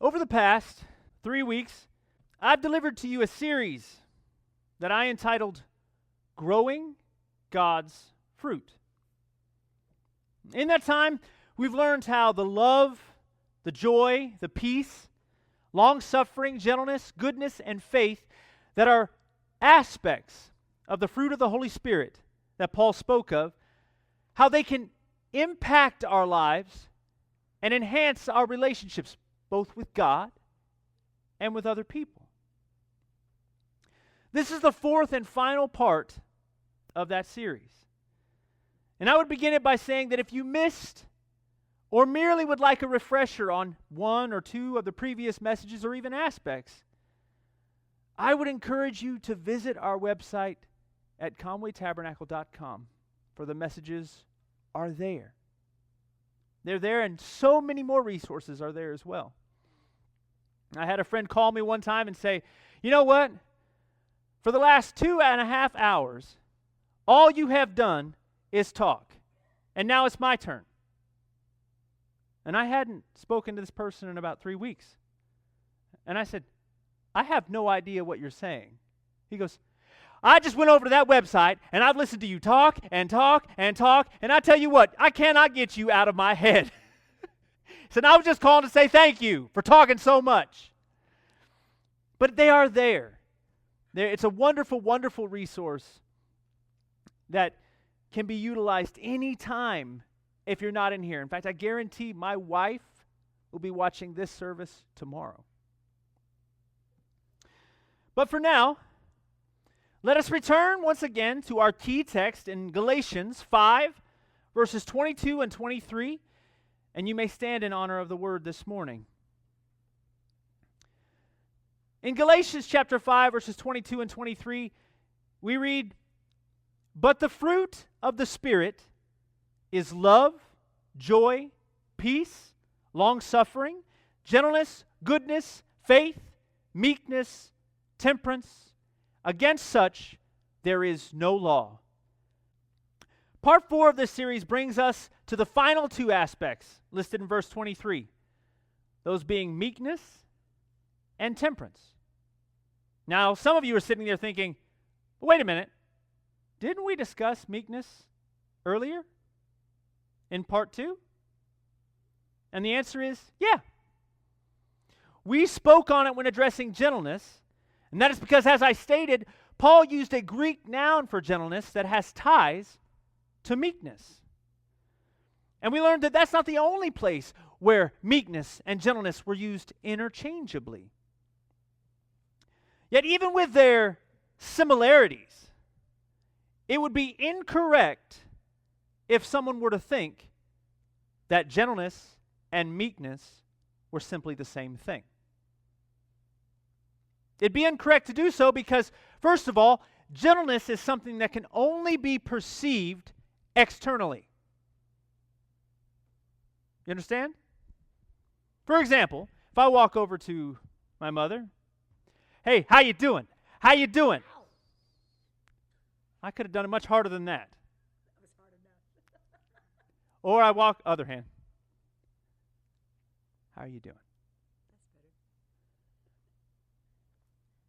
Over the past 3 weeks, I've delivered to you a series that I entitled Growing God's Fruit. In that time, we've learned how the love, the joy, the peace, long-suffering, gentleness, goodness, and faith that are aspects of the fruit of the Holy Spirit that Paul spoke of, how they can impact our lives and enhance our relationships both with God and with other people. This is the fourth and final part of that series. And I would begin it by saying that if you missed or merely would like a refresher on one or two of the previous messages or even aspects, I would encourage you to visit our website at conwaytabernacle.com, for the messages are there. They're there, and so many more resources are there as well. I had a friend call me one time and say, you know what? For the last 2.5 hours, all you have done is talk, and now it's my turn. And I hadn't spoken to this person in about 3 weeks. And I said, I have no idea what you're saying. He goes, I just went over to that website, and I've listened to you talk, and I tell you what, I cannot get you out of my head. So I was just calling to say thank you for talking so much. But they are there. It's a wonderful, wonderful resource that can be utilized anytime if you're not in here. In fact, I guarantee my wife will be watching this service tomorrow. But for now, let us return once again to our key text in Galatians 5, verses 22 and 23, and you may stand in honor of the word this morning. In Galatians chapter 5, verses 22 and 23, we read, But the fruit of the Spirit is love, joy, peace, long-suffering, gentleness, goodness, faith, meekness, temperance. Against such there is no law. Part 4 of this series brings us to the final two aspects listed in verse 23, those being meekness and temperance. Now, some of you are sitting there thinking, wait a minute, didn't we discuss meekness earlier in part 2? And the answer is, yeah. We spoke on it when addressing gentleness, and that is because, as I stated, Paul used a Greek noun for gentleness that has ties to meekness. And we learned that that's not the only place where meekness and gentleness were used interchangeably. Yet even with their similarities, it would be incorrect if someone were to think that gentleness and meekness were simply the same thing. It'd be incorrect to do so because, first of all, gentleness is something that can only be perceived externally. You understand? For example, if I walk over to my mother, hey, how you doing? How you doing? I could have done it much harder than that. That was hard enough. Or I walk, other hand. How are you doing? That's better.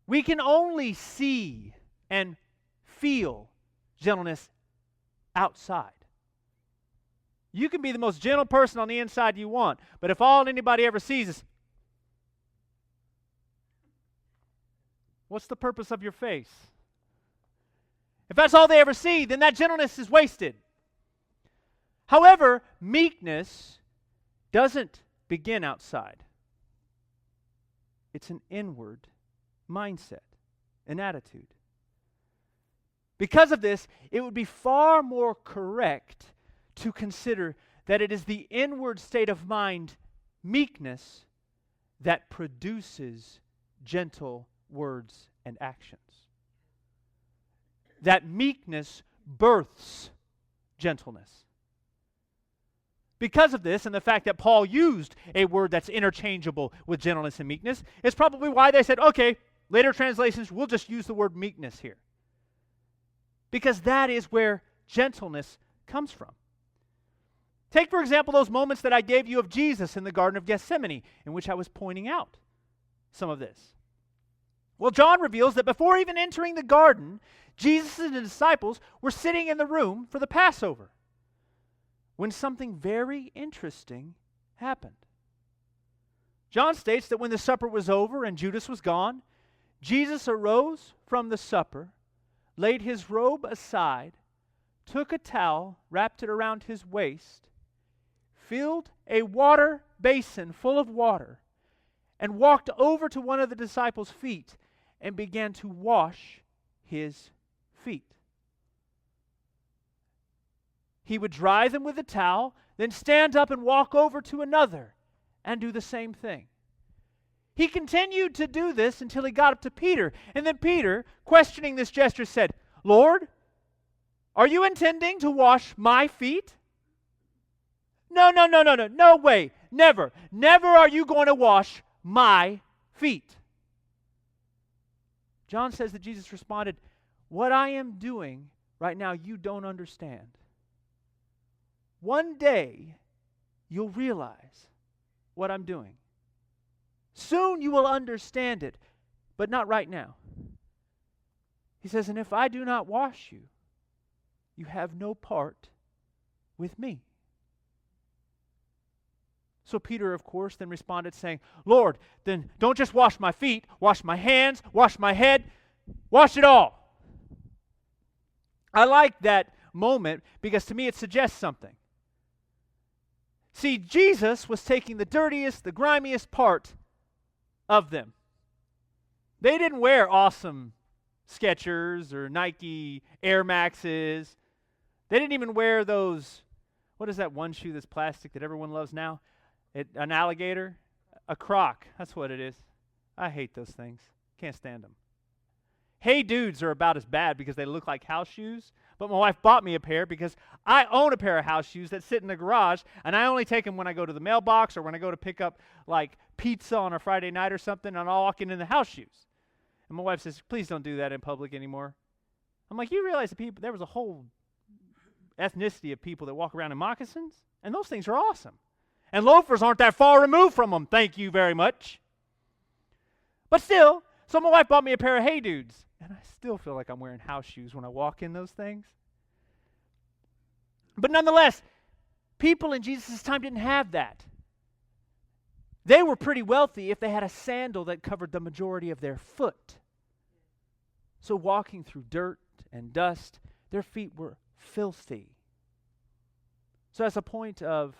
We can only see and feel gentleness outside. You can be the most gentle person on the inside you want, but if all anybody ever sees is, what's the purpose of your face? If that's all they ever see, then that gentleness is wasted. However, meekness doesn't begin outside. It's an inward mindset, an attitude. Because of this, it would be far more correct to consider that it is the inward state of mind, meekness, that produces gentle words and actions. That meekness births gentleness. Because of this, and the fact that Paul used a word that's interchangeable with gentleness and meekness, is probably why they said, okay, later translations, we'll just use the word meekness here. Because that is where gentleness comes from. Take, for example, those moments that I gave you of Jesus in the Garden of Gethsemane, in which I was pointing out some of this. Well, John reveals that before even entering the garden, Jesus and the disciples were sitting in the room for the Passover when something very interesting happened. John states that when the supper was over and Judas was gone, Jesus arose from the supper, laid his robe aside, took a towel, wrapped it around his waist, filled a water basin full of water, and walked over to one of the disciples' feet and began to wash his feet. He would dry them with a towel, then stand up and walk over to another and do the same thing. He continued to do this until he got up to Peter. And then Peter, questioning this gesture, said, "Lord, are you intending to wash my feet?" No way. Never. Never are you going to wash my feet. John says that Jesus responded, "What I am doing right now, you don't understand. One day, you'll realize what I'm doing. Soon you will understand it, but not right now." He says, "And if I do not wash you, you have no part with me." So Peter, of course, then responded saying, "Lord, then don't just wash my feet, wash my hands, wash my head, wash it all." I like that moment because to me it suggests something. See, Jesus was taking the dirtiest, the grimiest part of them. They didn't wear awesome Skechers or Nike Air Maxes. They didn't even wear those, what is that one shoe that's plastic that everyone loves now? An alligator? A Croc. That's what it is. I hate those things. Can't stand them. Hey dudes are about as bad because they look like house shoes, but my wife bought me a pair because I own a pair of house shoes that sit in the garage, and I only take them when I go to the mailbox or when I go to pick up like pizza on a Friday night or something, and I'll walk in the house shoes. And my wife says, "Please don't do that in public anymore." I'm like, "You realize there was a whole ethnicity of people that walk around in moccasins? And those things are awesome. And loafers aren't that far removed from them, thank you very much." But still, so my wife bought me a pair of Hey Dudes, and I still feel like I'm wearing house shoes when I walk in those things. But nonetheless, people in Jesus' time didn't have that. They were pretty wealthy if they had a sandal that covered the majority of their foot. So walking through dirt and dust, their feet were filthy. So as a point of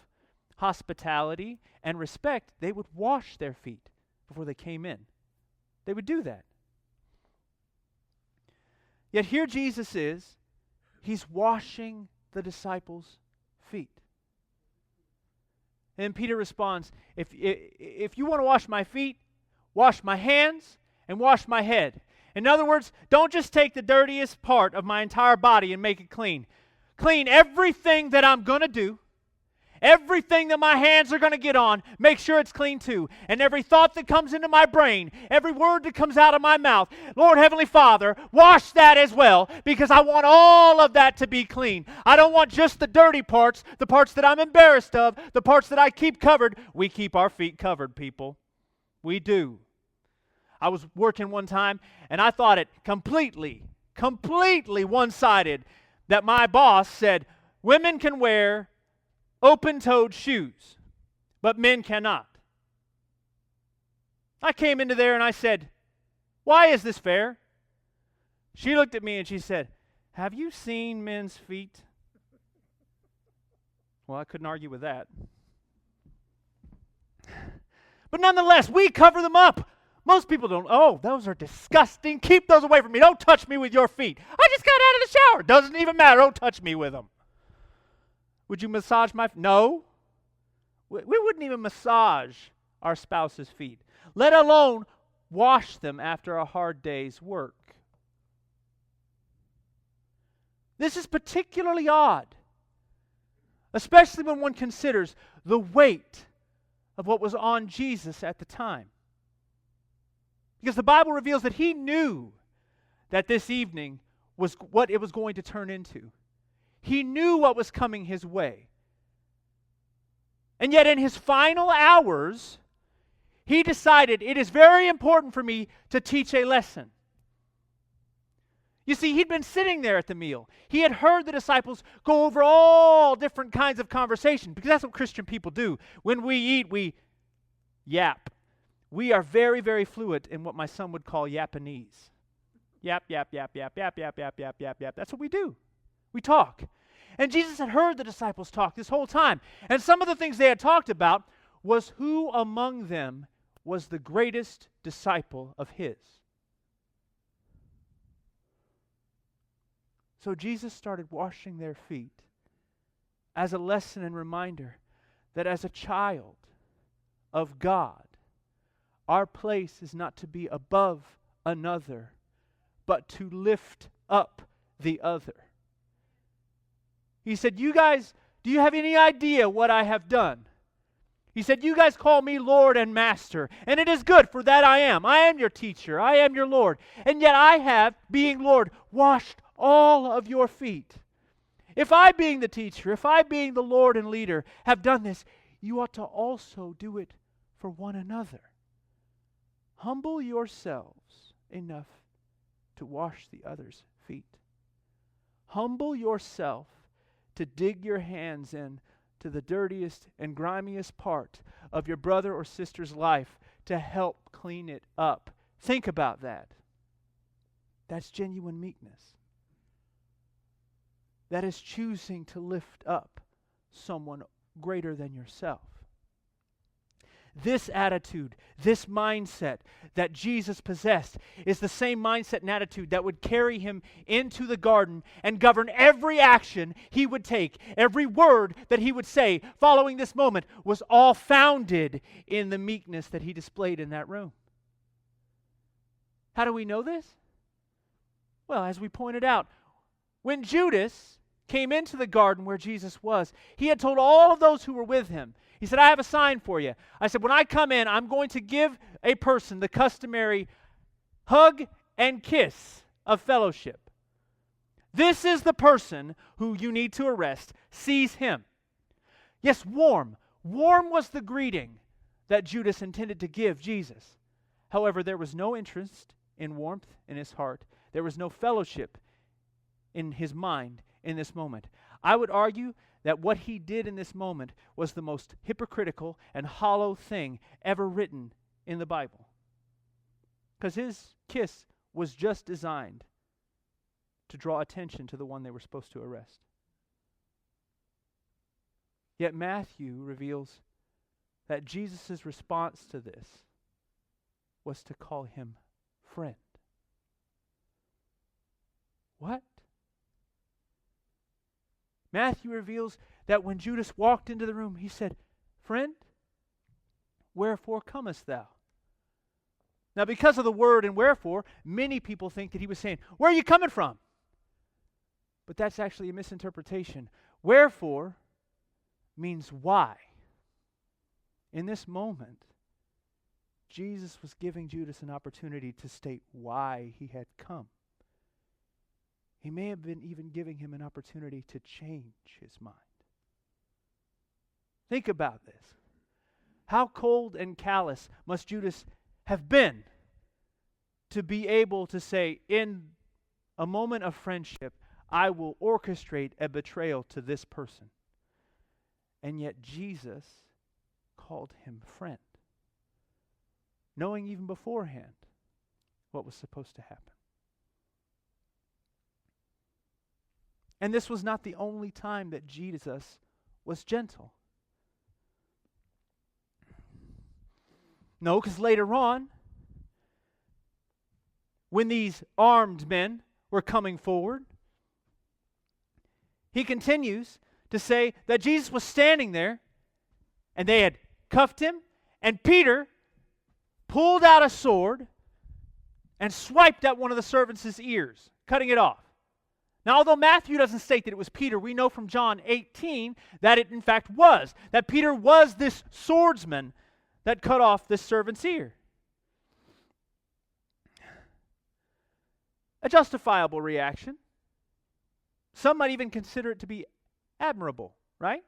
hospitality and respect, they would wash their feet before they came in. They would do that. Yet here Jesus is, he's washing the disciples' feet. And Peter responds, if you want to wash my feet, wash my hands and wash my head. In other words, don't just take the dirtiest part of my entire body and make it clean. Clean everything that I'm going to do. Everything that my hands are going to get on, make sure it's clean too. And every thought that comes into my brain, every word that comes out of my mouth, Lord Heavenly Father, wash that as well, because I want all of that to be clean. I don't want just the dirty parts, the parts that I'm embarrassed of, the parts that I keep covered. We keep our feet covered, people. We do. I was working one time, and I thought it completely one-sided that my boss said, women can wear open-toed shoes, but men cannot. I came into there and I said, "Why is this fair?" She looked at me and she said, "Have you seen men's feet?" Well, I couldn't argue with that. But nonetheless, we cover them up. Most people don't. "Oh, those are disgusting. Keep those away from me. Don't touch me with your feet. I just got out of the shower. Doesn't even matter. Don't touch me with them." Would you massage my feet? No. We wouldn't even massage our spouse's feet, let alone wash them after a hard day's work. This is particularly odd, especially when one considers the weight of what was on Jesus at the time. Because the Bible reveals that he knew that this evening was what it was going to turn into. He knew what was coming his way. And yet in his final hours, he decided it is very important for me to teach a lesson. You see, he'd been sitting there at the meal. He had heard the disciples go over all different kinds of conversation, because that's what Christian people do. When we eat, we yap. We are very, very fluent in what my son would call Japanese. Yap, yap, yap, yap, yap, yap, yap, yap, yap, yap. That's what we do. We talk. And Jesus had heard the disciples talk this whole time. And some of the things they had talked about was who among them was the greatest disciple of his. So Jesus started washing their feet as a lesson and reminder that as a child of God, our place is not to be above another, but to lift up the other. He said, you guys, do you have any idea what I have done? He said, you guys call me Lord and Master, and it is good, for that I am. I am your teacher. I am your Lord. And yet I have, being Lord, washed all of your feet. If I, being the teacher, if I, being the Lord and leader, have done this, you ought to also do it for one another. Humble yourselves enough to wash the other's feet. Humble yourself to dig your hands in to the dirtiest and grimiest part of your brother or sister's life to help clean it up. Think about that. That's genuine meekness. That is choosing to lift up someone greater than yourself. This attitude, this mindset that Jesus possessed is the same mindset and attitude that would carry him into the garden and govern every action he would take. Every word that he would say following this moment was all founded in the meekness that he displayed in that room. How do we know this? Well, as we pointed out, when Judas came into the garden where Jesus was, he had told all of those who were with him, he said, I have a sign for you. I said, when I come in, I'm going to give a person the customary hug and kiss of fellowship. This is the person who you need to arrest. Seize him. Yes, warm. Warm was the greeting that Judas intended to give Jesus. However, there was no interest in warmth in his heart. There was no fellowship in his mind in this moment. I would argue that what he did in this moment was the most hypocritical and hollow thing ever written in the Bible. Because his kiss was just designed to draw attention to the one they were supposed to arrest. Yet Matthew reveals that Jesus' response to this was to call him friend. What? Matthew reveals that when Judas walked into the room, he said, friend, wherefore comest thou? Now, because of the word and wherefore, many people think that he was saying, where are you coming from? But that's actually a misinterpretation. Wherefore means why. In this moment, Jesus was giving Judas an opportunity to state why he had come. He may have been even giving him an opportunity to change his mind. Think about this. How cold and callous must Judas have been to be able to say, in a moment of friendship, I will orchestrate a betrayal to this person. And yet Jesus called him friend, knowing even beforehand what was supposed to happen. And this was not the only time that Jesus was gentle. No, because later on, when these armed men were coming forward, he continues to say that Jesus was standing there, and they had cuffed him, and Peter pulled out a sword and swiped at one of the servants' ears, cutting it off. Now, although Matthew doesn't state that it was Peter, we know from John 18 that it in fact was. That Peter was this swordsman that cut off this servant's ear. A justifiable reaction. Some might even consider it to be admirable, right?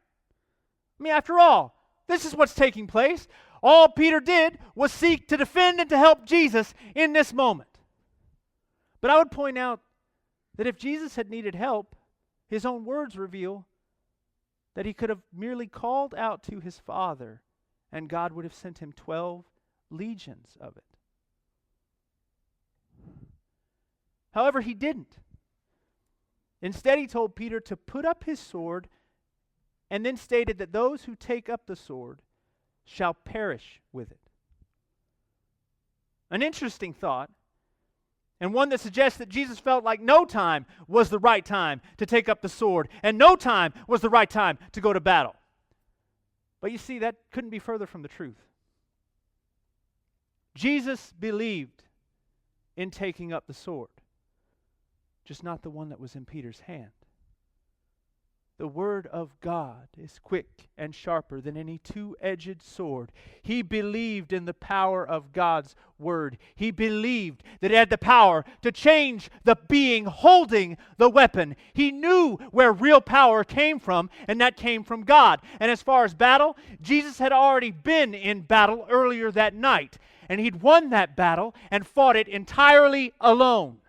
I mean, after all, This is what's taking place. All Peter did was seek to defend and to help Jesus in this moment. But I would point out that if Jesus had needed help, his own words reveal that he could have merely called out to his Father, and God would have sent him 12 legions of it. However, he didn't. Instead, he told Peter to put up his sword, and then stated that those who take up the sword shall perish with it. An interesting thought, and one that suggests that Jesus felt like no time was the right time to take up the sword, and no time was the right time to go to battle. But you see, that couldn't be further from the truth. Jesus believed in taking up the sword, just not the one that was in Peter's hand. The word of God is quick and sharper than any two-edged sword. He believed in the power of God's word. He believed that it had the power to change the being holding the weapon. He knew where real power came from, and that came from God. And as far as battle, Jesus had already been in battle earlier that night, and he'd won that battle and fought it entirely alone.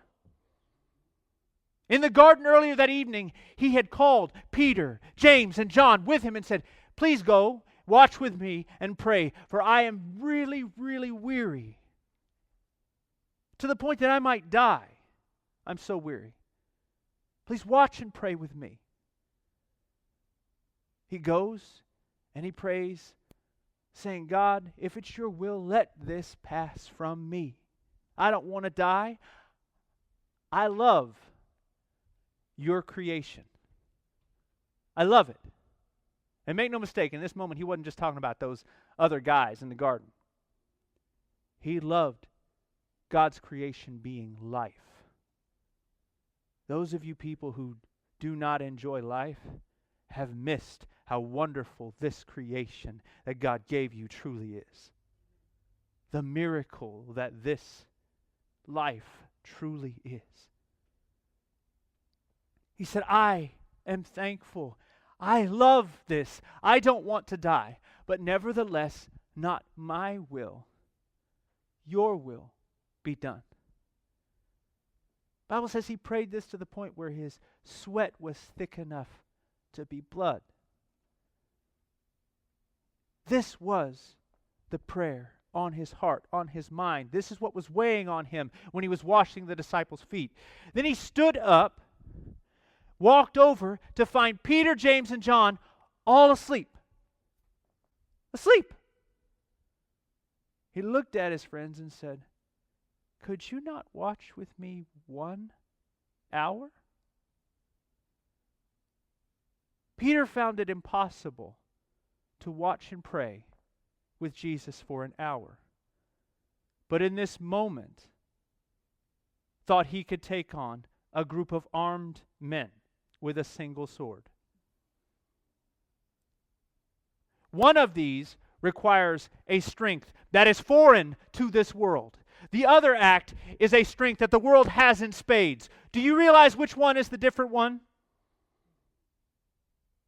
In the garden earlier that evening, he had called Peter, James, and John with him and said, "Please go, watch with me, and pray, for I am really, really weary, to the point that I might die. I'm so weary. Please watch and pray with me." He goes and he prays, saying, "God, if it's your will, let this pass from me. I don't want to die. I love your creation. I love it." And make no mistake, in this moment, he wasn't just talking about those other guys in the garden. He loved God's creation being life. Those of you people who do not enjoy life have missed how wonderful this creation that God gave you truly is. The miracle that this life truly is. He said, "I am thankful. I love this. I don't want to die. But nevertheless, not my will, your will be done." The Bible says he prayed this to the point where his sweat was thick enough to be blood. This was the prayer on his heart, on his mind. This is what was weighing on him when he was washing the disciples' feet. Then he stood up, walked over to find Peter, James, and John all asleep. Asleep. He looked at his friends and said, "Could you not watch with me 1 hour?" Peter found it impossible to watch and pray with Jesus for an hour. But in this moment, thought he could take on a group of armed men with a single sword. One of these requires a strength that is foreign to this world. The other act is a strength that the world has in spades. Do you realize which one is the different one?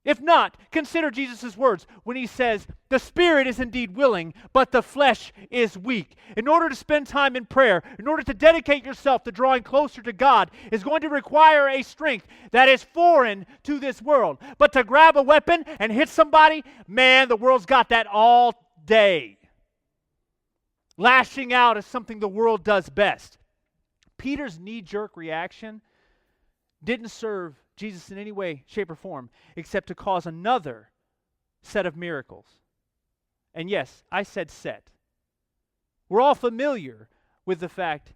If not, consider Jesus' words when he says, "The spirit is indeed willing, but the flesh is weak." In order to spend time in prayer, in order to dedicate yourself to drawing closer to God, is going to require a strength that is foreign to this world. But to grab a weapon and hit somebody, man, the world's got that all day. Lashing out is something the world does best. Peter's knee-jerk reaction didn't serve Jesus in any way, shape, or form, except to cause another set of miracles. And yes, I said set. We're all familiar with the fact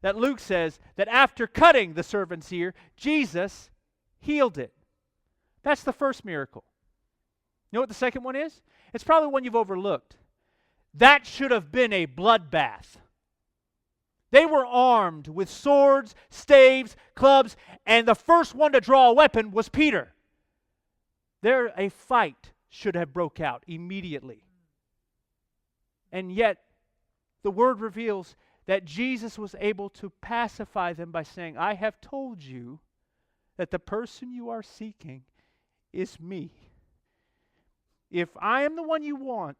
that Luke says that after cutting the servant's ear, Jesus healed it. That's the first miracle. You know what the second one is? It's probably one you've overlooked. That should have been a bloodbath. They were armed with swords, staves, clubs, and the first one to draw a weapon was Peter. There, a fight should have broke out immediately. And yet, the word reveals that Jesus was able to pacify them by saying, "I have told you that the person you are seeking is me. if I am the one you want,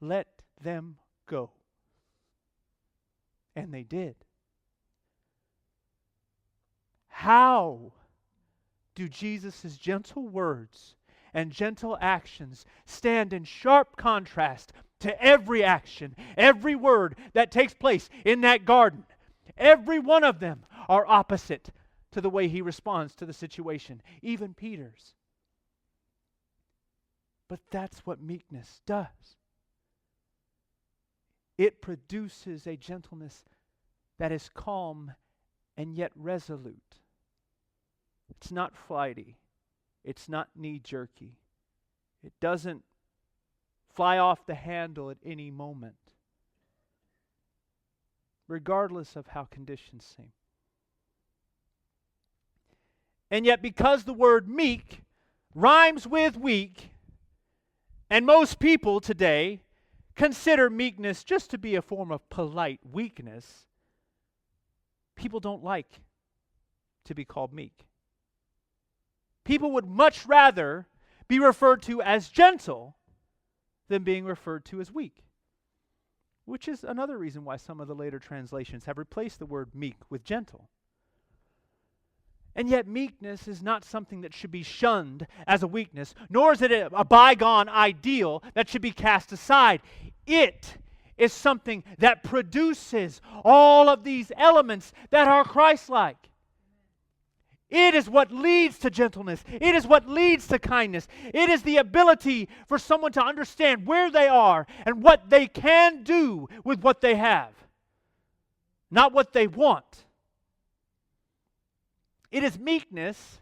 let them go. And they did. How do Jesus' gentle words and gentle actions stand in sharp contrast to every action, every word that takes place in that garden? Every one of them are opposite to the way he responds to the situation, even Peter's. But that's what meekness does. It produces a gentleness that is calm and yet resolute. It's not flighty. It's not knee-jerky. It doesn't fly off the handle at any moment, regardless of how conditions seem. And yet, because the word meek rhymes with weak, and most people today consider meekness just to be a form of polite weakness, people don't like to be called meek. People would much rather be referred to as gentle than being referred to as weak, which is another reason why some of the later translations have replaced the word meek with gentle. And yet meekness is not something that should be shunned as a weakness, nor is it a bygone ideal that should be cast aside. It is something that produces all of these elements that are Christ-like. It is what leads to gentleness. It is what leads to kindness. It is the ability for someone to understand where they are and what they can do with what they have, not what they want. It is meekness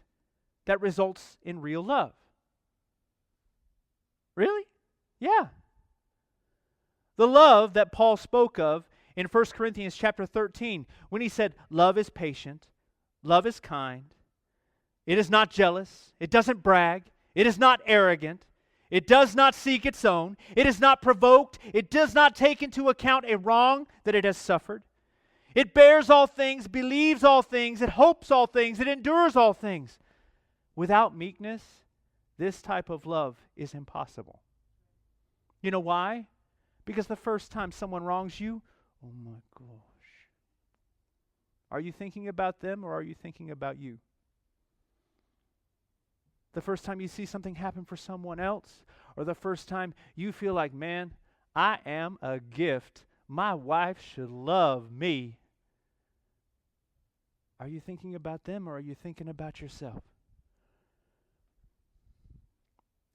that results in real love. Really? Yeah. The love that Paul spoke of in 1 Corinthians chapter 13, when he said, love is patient, love is kind, it is not jealous, it doesn't brag, it is not arrogant, it does not seek its own, it is not provoked, it does not take into account a wrong that it has suffered. It bears all things, believes all things, it hopes all things, it endures all things. Without meekness, this type of love is impossible. You know why? Because the first time someone wrongs you, oh my gosh. Are you thinking about them or are you thinking about you? The first time you see something happen for someone else, or the first time you feel like, man, I am a gift. My wife should love me. Are you thinking about them or are you thinking about yourself?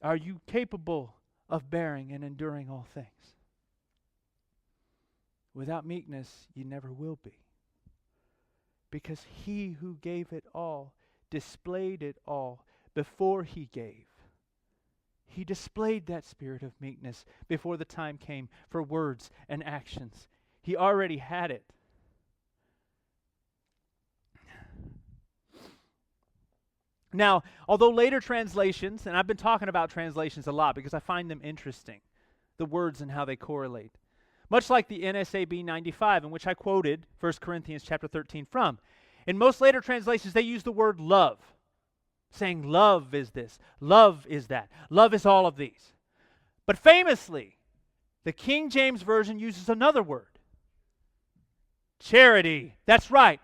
Are you capable of bearing and enduring all things? Without meekness, you never will be. Because he who gave it all displayed it all before he gave. He displayed that spirit of meekness before the time came for words and actions. He already had it. Now, although later translations, and I've been talking about translations a lot because I find them interesting, the words and how they correlate. Much like the NSAB 95, in which I quoted 1 Corinthians chapter 13 from. In most later translations, they use the word love, saying love is this, love is that, love is all of these. But famously, the King James Version uses another word, charity. That's right.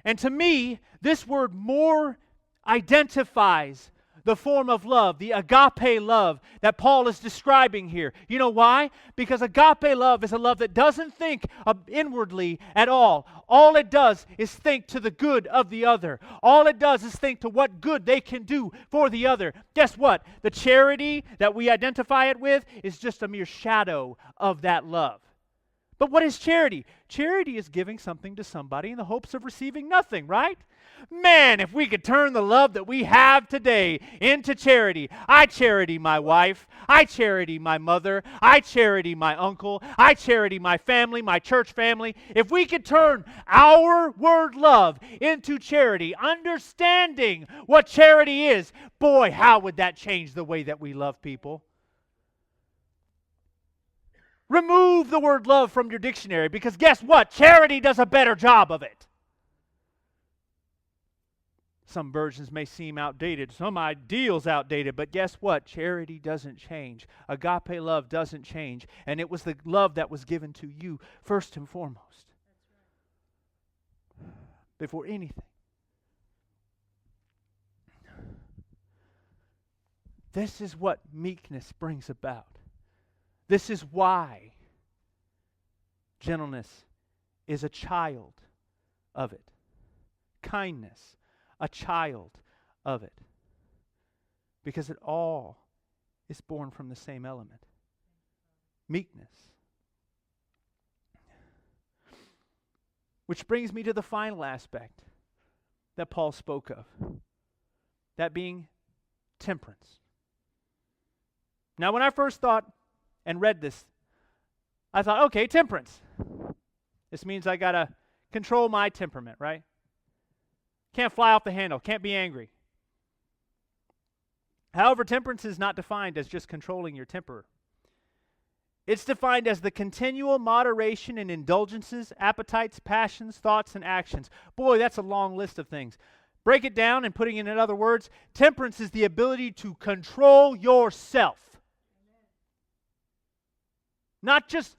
And to me, this word more identifies the form of love, the agape love that Paul is describing here. You know why? Because agape love is a love that doesn't think inwardly at all. All it does is think to the good of the other. All it does is think to what good they can do for the other. Guess what? The charity that we identify it with is just a mere shadow of that love. But what is charity? Charity is giving something to somebody in the hopes of receiving nothing, right? Man, if we could turn the love that we have today into charity. I charity my wife. I charity my mother. I charity my uncle. I charity my family, my church family. If we could turn our word love into charity, understanding what charity is, boy, how would that change the way that we love people? Remove the word love from your dictionary because guess what? Charity does a better job of it. Some versions may seem outdated, some ideals outdated, but guess what? Charity doesn't change. Agape love doesn't change. And it was the love that was given to you first and foremost. Before anything. This is what meekness brings about. This is why gentleness is a child of it. Kindness, a child of it. Because it all is born from the same element. Meekness. Which brings me to the final aspect that Paul spoke of. That being temperance. Now, when I first thought and read this, I thought, okay, temperance. This means I got to control my temperament, right? Can't fly off the handle, can't be angry. However, temperance is not defined as just controlling your temper. It's defined as the continual moderation in indulgences, appetites, passions, thoughts, and actions. Boy, that's a long list of things. Break it down and putting it in other words, temperance is the ability to control yourself. Not just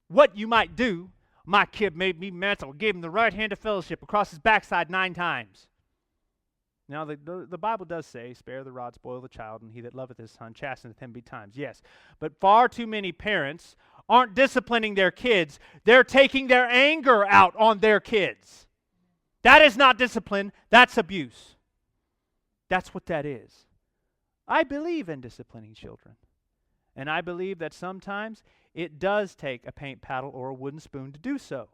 what you might do. My kid made me mad, so I gave him the right hand of fellowship across his backside 9 times. Now, the Bible does say, spare the rod, spoil the child, and he that loveth his son chasteneth him betimes. Yes, but far too many parents aren't disciplining their kids. They're taking their anger out on their kids. That is not discipline. That's abuse. That's what that is. I believe in disciplining children. And I believe that sometimes it does take a paint paddle or a wooden spoon to do so.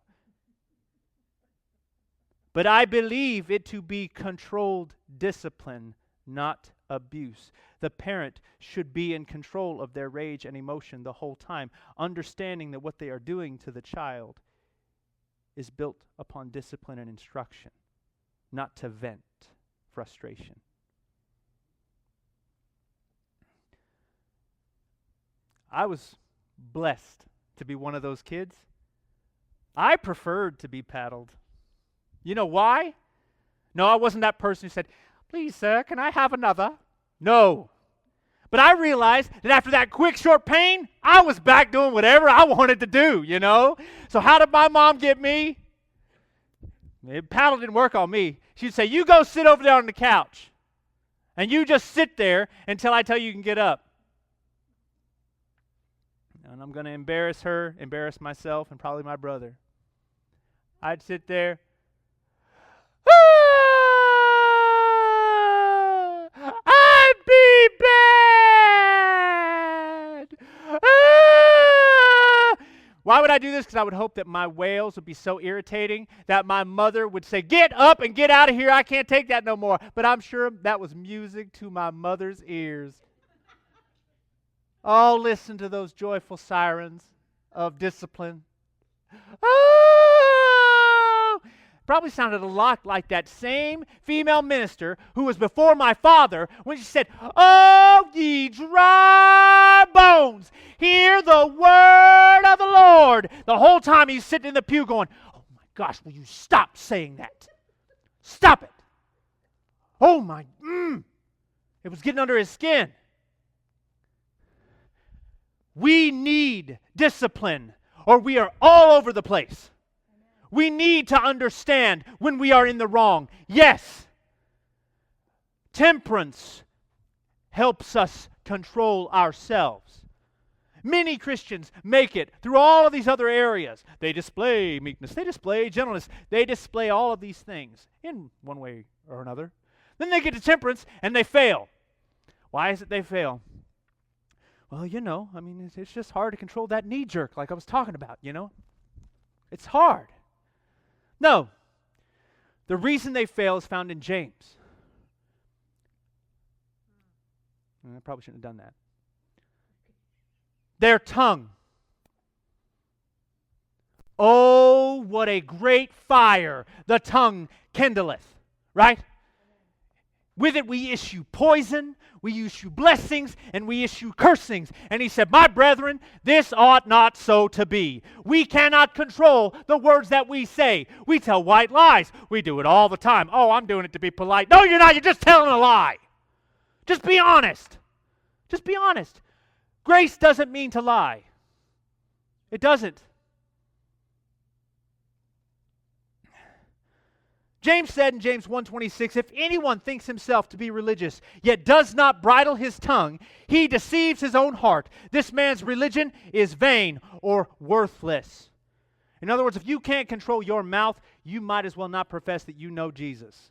But I believe it to be controlled discipline, not abuse. The parent should be in control of their rage and emotion the whole time, understanding that what they are doing to the child is built upon discipline and instruction, not to vent frustration. I was blessed to be one of those kids. I preferred to be paddled. You know why? No, I wasn't that person who said, "Please, sir, can I have another?" No. But I realized that after that quick, short pain, I was back doing whatever I wanted to do, you know? So how did my mom get me? Paddle didn't work on me. She'd say, "You go sit over there on the couch. And you just sit there until I tell you can get up." And I'm going to embarrass her, embarrass myself, and probably my brother. I'd sit there. I'd be bad. Why would I do this? Because I would hope that my wails would be so irritating that my mother would say, "Get up and get out of here. I can't take that no more." But I'm sure that was music to my mother's ears. Oh, listen to those joyful sirens of discipline. Oh! Probably sounded a lot like that same female minister who was before my father when she said, "Oh, ye dry bones, hear the word of the Lord." The whole time he's sitting in the pew going, "Oh my gosh, will you stop saying that? Stop it." Oh my, it was getting under his skin. We need discipline, or we are all over the place. We need to understand when we are in the wrong. Yes, temperance helps us control ourselves. Many Christians make it through all of these other areas. They display meekness, they display gentleness, they display all of these things in one way or another. Then they get to temperance and they fail. Why is it they fail? Well, you know, I mean, it's just hard to control that knee jerk like I was talking about, you know. It's hard. No. The reason they fail is found in James. I probably shouldn't have done that. Their tongue. Oh, what a great fire the tongue kindleth, right? With it we issue poison, we issue blessings, and we issue cursings. And he said, my brethren, this ought not so to be. We cannot control the words that we say. We tell white lies. We do it all the time. Oh, I'm doing it to be polite. No, you're not. You're just telling a lie. Just be honest. Just be honest. Grace doesn't mean to lie. It doesn't. James said in James 1:26, if anyone thinks himself to be religious, yet does not bridle his tongue, he deceives his own heart. This man's religion is vain or worthless. In other words, if you can't control your mouth, you might as well not profess that you know Jesus.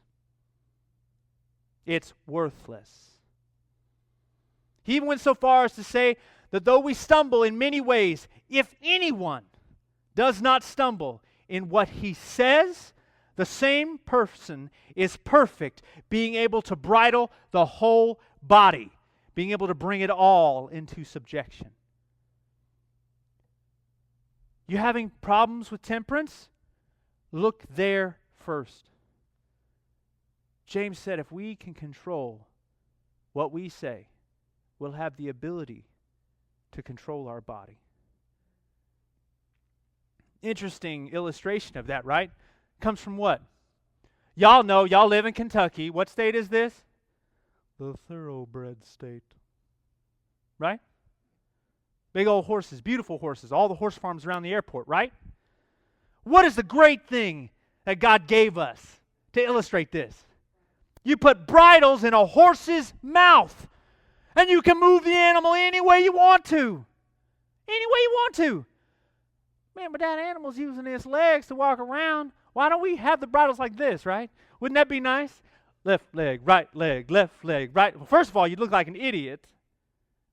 It's worthless. He even went so far as to say that though we stumble in many ways, if anyone does not stumble in what he says, the same person is perfect, being able to bridle the whole body, being able to bring it all into subjection. You having problems with temperance? Look there first. James said if we can control what we say, we'll have the ability to control our body. Interesting illustration of that, right? Comes from what? Y'all know, y'all live in Kentucky. What state is this? The thoroughbred state. Right? Big old horses, beautiful horses, all the horse farms around the airport, right? What is the great thing that God gave us to illustrate this? You put bridles in a horse's mouth, and you can move the animal any way you want to. Any way you want to. Man, but that animal's using its legs to walk around. Why don't we have the bridles like this, right? Wouldn't that be nice? Left leg, right. Well, first of all, you look like an idiot.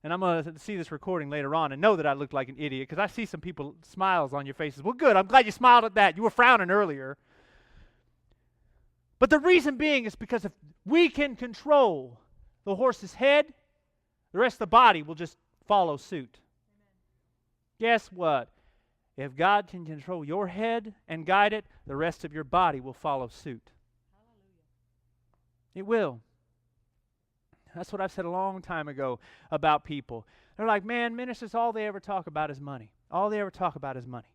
And I'm going to see this recording later on and know that I look like an idiot because I see some people, smiles on your faces. Well, good. I'm glad you smiled at that. You were frowning earlier. But the reason being is because if we can control the horse's head, the rest of the body will just follow suit. Amen. Guess what? If God can control your head and guide it, the rest of your body will follow suit. Hallelujah. It will. That's what I've said a long time ago about people. They're like, man, ministers, all they ever talk about is money. All they ever talk about is money.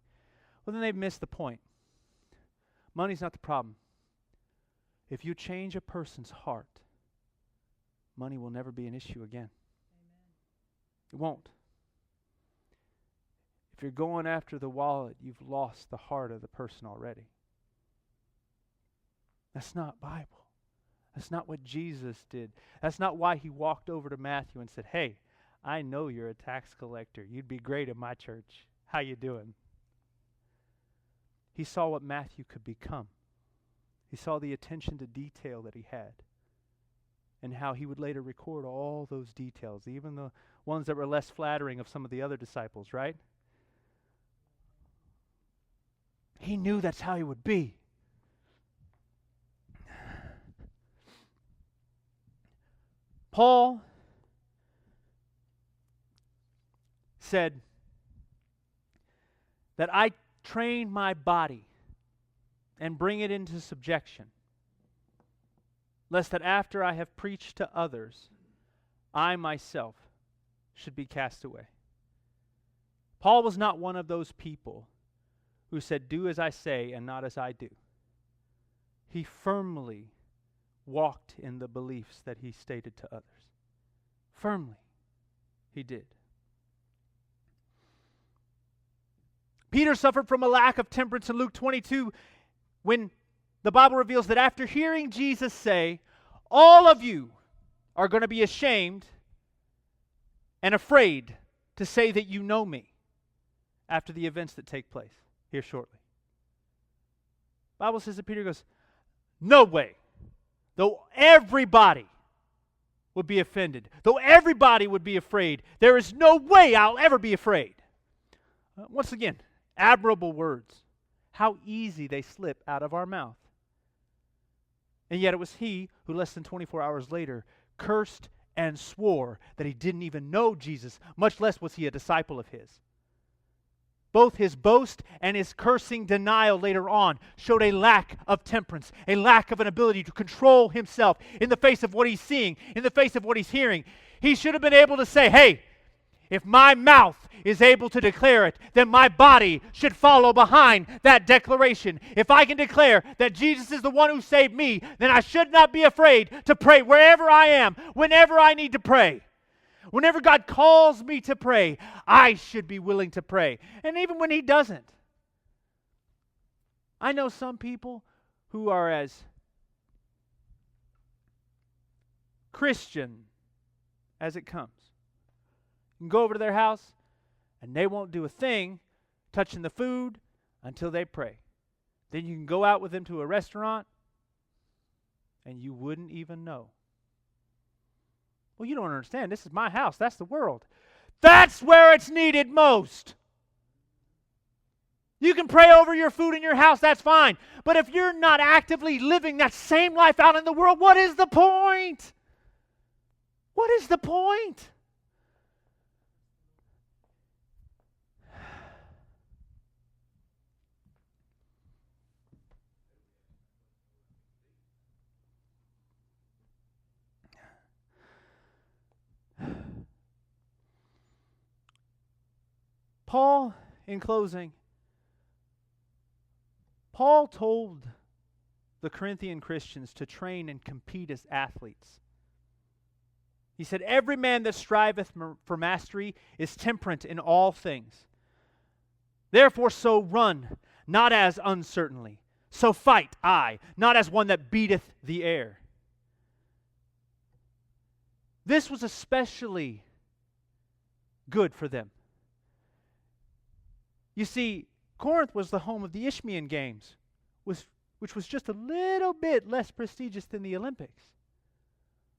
Well, then they've missed the point. Money's not the problem. If you change a person's heart, money will never be an issue again. Amen. It won't. If you're going after the wallet, you've lost the heart of the person already. That's not Bible. That's not what Jesus did. That's not why he walked over to Matthew and said, hey, I know you're a tax collector. You'd be great in my church. How you doing? He saw what Matthew could become. He saw the attention to detail that he had and how he would later record all those details, even the ones that were less flattering of some of the other disciples, right? He knew that's how he would be. Paul said that I train my body and bring it into subjection, lest that after I have preached to others, I myself should be cast away. Paul was not one of those people who said, do as I say and not as I do. He firmly walked in the beliefs that he stated to others. Firmly, he did. Peter suffered from a lack of temperance in Luke 22 when the Bible reveals that after hearing Jesus say, all of you are going to be ashamed and afraid to say that you know me after the events that take place here shortly. The Bible says that Peter goes, no way. Though everybody would be offended, though everybody would be afraid, there is no way I'll ever be afraid. Once again, admirable words. How easy they slip out of our mouth. And yet it was he who less than 24 hours later cursed and swore that he didn't even know Jesus, much less was he a disciple of his. both his boast and his cursing denial later on showed a lack of temperance, a lack of an ability to control himself in the face of what he's seeing, in the face of what he's hearing. He should have been able to say, hey, if my mouth is able to declare it, then my body should follow behind that declaration. If I can declare that Jesus is the one who saved me, then I should not be afraid to pray wherever I am, whenever I need to pray. Whenever God calls me to pray, I should be willing to pray. And even when He doesn't. I know some people who are as Christian as it comes. You can go over to their house, and they won't do a thing touching the food until they pray. Then you can go out with them to a restaurant, and you wouldn't even know. Well, you don't understand. This is my house. That's the world. That's where it's needed most. You can pray over your food in your house. That's fine. But if you're not actively living that same life out in the world, what is the point? What is the point? Paul, in closing, Paul told the Corinthian Christians to train and compete as athletes. He said, every man that striveth for mastery is temperate in all things. Therefore so run, not as uncertainly. So fight, not as one that beateth the air. This was especially good for them. You see, Corinth was the home of the Isthmian Games, which was just a little bit less prestigious than the Olympics.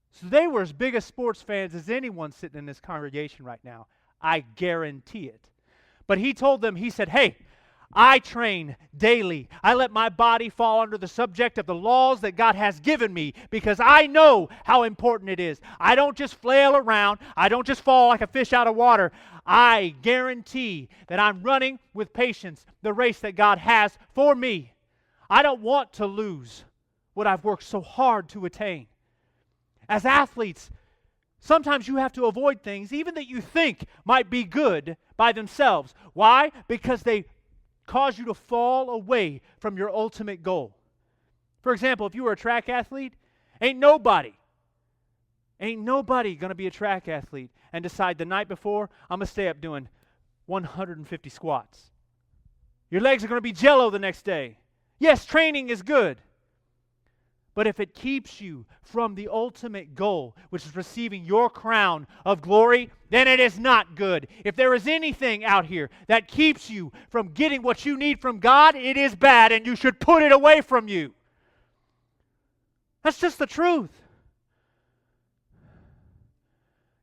So they were as big a sports fans as anyone sitting in this congregation right now. I guarantee it. But he told them, he said, hey, I train daily. I let my body fall under the subject of the laws that God has given me because I know how important it is. I don't just flail around. I don't just fall like a fish out of water. I guarantee that I'm running with patience the race that God has for me. I don't want to lose what I've worked so hard to attain. As athletes, sometimes you have to avoid things even that you think might be good by themselves. Why? Because they cause you to fall away from your ultimate goal. For example, if you were a track athlete, ain't nobody going to be a track athlete and decide the night before, I'm going to stay up doing 150 squats. Your legs are going to be jello the next day. Yes, training is good. But if it keeps you from the ultimate goal, which is receiving your crown of glory, then it is not good. If there is anything out here that keeps you from getting what you need from God, it is bad, and you should put it away from you. That's just the truth.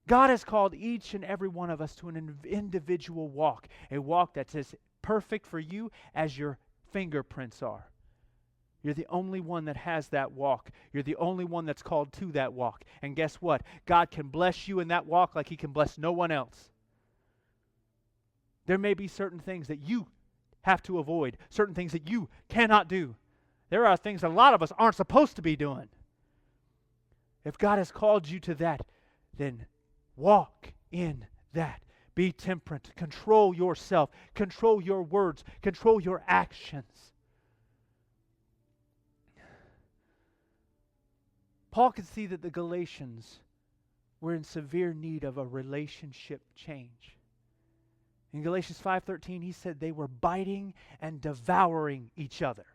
God has called each and every one of us to an individual walk, a walk that's as perfect for you as your fingerprints are. You're the only one that has that walk. You're the only one that's called to that walk. And guess what? God can bless you in that walk like He can bless no one else. There may be certain things that you have to avoid, certain things that you cannot do. There are things that a lot of us aren't supposed to be doing. If God has called you to that, then walk in that. Be temperate. Control yourself. Control your words. Control your actions. Paul could see that the Galatians were in severe need of a relationship change. In Galatians 5:13, he said they were biting and devouring each other.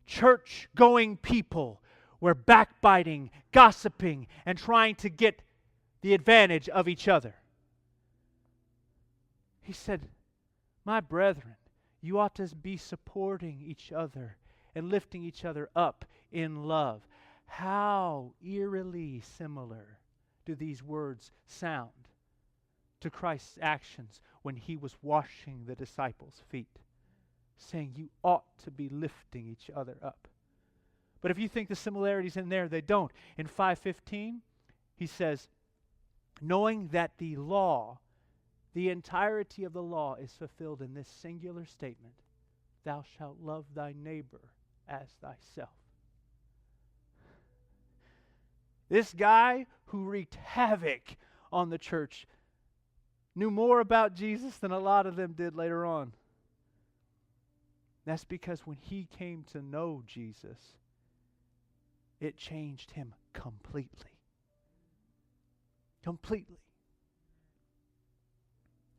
Church-going people were backbiting, gossiping, and trying to get the advantage of each other. He said, my brethren, you ought to be supporting each other and lifting each other up in love. How eerily similar do these words sound to Christ's actions when He was washing the disciples' feet, saying you ought to be lifting each other up. But if you think the similarities in there, they don't. In 5:15, he says, knowing that the law The entirety of the law is fulfilled in this singular statement: thou shalt love thy neighbor as thyself. This guy who wreaked havoc on the church knew more about Jesus than a lot of them did later on. That's because when he came to know Jesus, it changed him completely. Completely.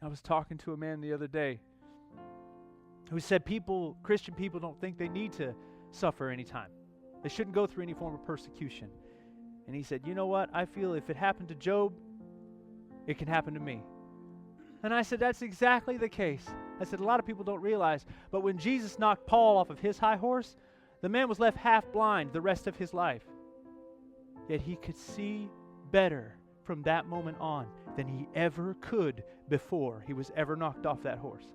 I was talking to a man the other day who said Christian people don't think they need to suffer anytime. They shouldn't go through any form of persecution. And he said, you know what? I feel if it happened to Job, it can happen to me. And I said, that's exactly the case. I said, a lot of people don't realize, but when Jesus knocked Paul off of his high horse, the man was left half blind the rest of his life. Yet he could see better from that moment on than he ever could before he was ever knocked off that horse.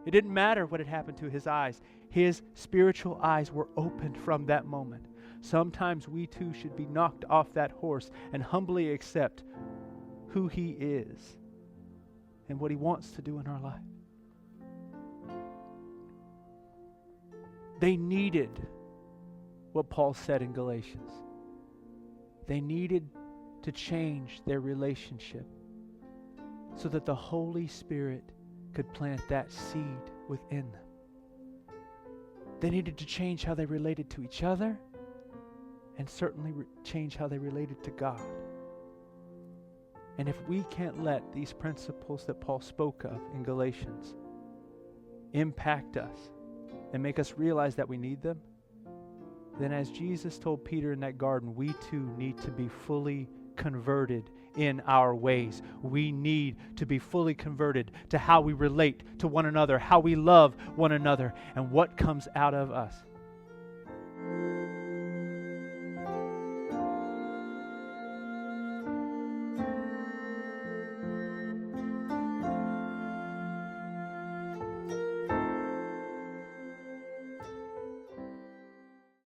It didn't matter what had happened to his eyes. His spiritual eyes were opened from that moment. Sometimes we too should be knocked off that horse and humbly accept who he is and what he wants to do in our life. They needed what Paul said in Galatians. They needed to change their relationship so that the Holy Spirit could plant that seed within them. They needed to change how they related to each other and certainly change how they related to God. And if we can't let these principles that Paul spoke of in Galatians impact us and make us realize that we need them, then as Jesus told Peter in that garden, we too need to be fully converted in our ways. We need to be fully converted to how we relate to one another, how we love one another, and what comes out of us.